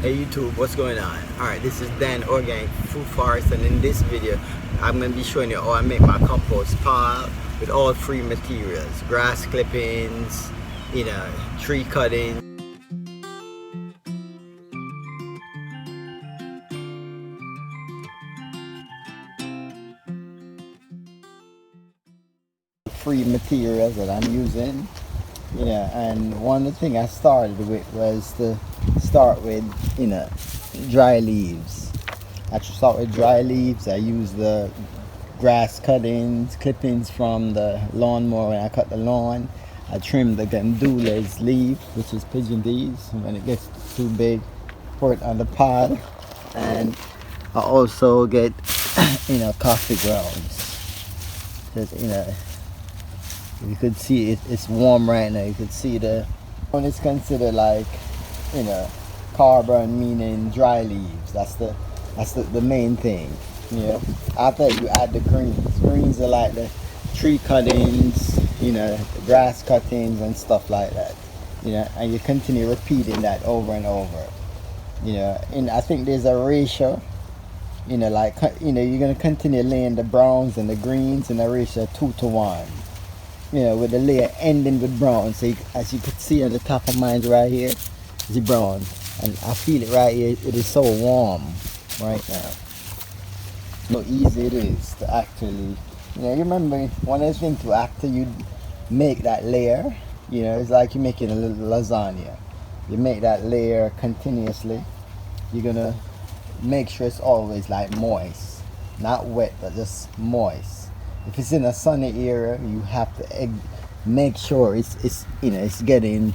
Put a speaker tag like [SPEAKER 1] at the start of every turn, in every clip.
[SPEAKER 1] Hey YouTube, what's going on? Alright, this is Dan Organic Food Forest, and in this video I'm going to be showing you how I make my compost pile with all free materials. Grass clippings, tree cuttings. Free materials that I'm using. And one of the things I started with was to start with, dry leaves. I start with dry leaves. I use the grass clippings from the lawnmower when I cut the lawn. I trim the Hydrolyzed leaf, which is pigeon bees. When it gets too big, pour it on the pile. And I also get, coffee grounds. Just, you could see it's warm right now. You could see when it's considered like, carbon, meaning dry leaves. That's the main thing. After you add the greens. Greens are like the tree cuttings, the grass cuttings and stuff like that. And you continue repeating that over and over. And I think there's a ratio. You're gonna continue laying the browns and the greens in a ratio 2-to-1. With the layer ending with brown. So as you can see on the top of mine right here, is the brown. And I feel it right here. It is so warm right now. How easy it is to actually, you remember one of the things after you make that layer, it's like you're making a little lasagna. You make that layer continuously. You're gonna make sure it's always like moist, not wet, but just moist. If it's in a sunny area, you have to make sure it's getting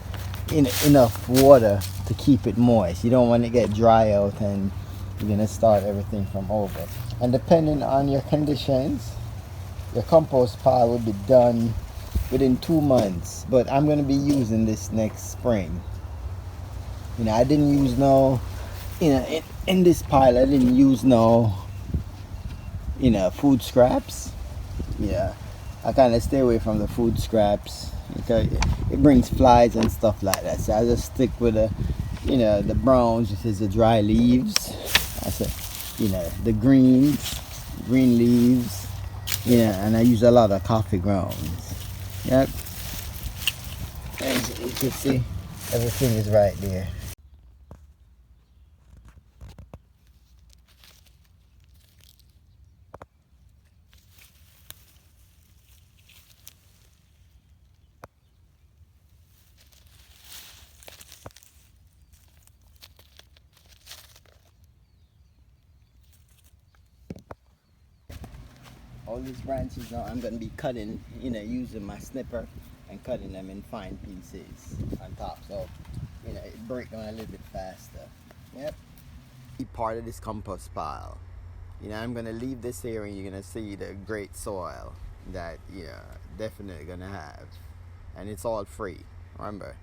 [SPEAKER 1] enough water to keep it moist. You don't want to get dry out and you're gonna start everything from over. And depending on your conditions, your compost pile will be done within 2 months. But I'm gonna be using this next spring. I didn't use in this pile I didn't use food scraps. I kind of stay away from the food scraps because it brings flies and stuff like that. So I just stick with the browns, which is the dry leaves. I said, the green leaves. And I use a lot of coffee grounds. Yep. And you can see everything is right there. All these branches now I'm going to be cutting, using my snipper and cutting them in fine pieces on top, so it breaks down a little bit faster. Yep. Part of this compost pile, I'm going to leave this area and you're going to see the great soil that definitely going to have, and it's all free. Remember,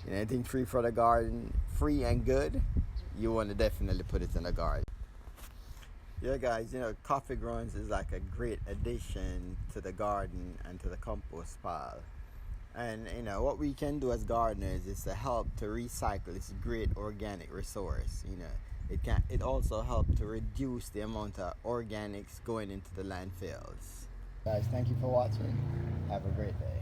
[SPEAKER 1] anything free for the garden, free and good, you want to definitely put it in the garden. Yeah guys, coffee grounds is like a great addition to the garden and to the compost pile. And what we can do as gardeners is to help to recycle this great organic resource. It also helps to reduce the amount of organics going into the landfills. Guys, thank you for watching. Have a great day.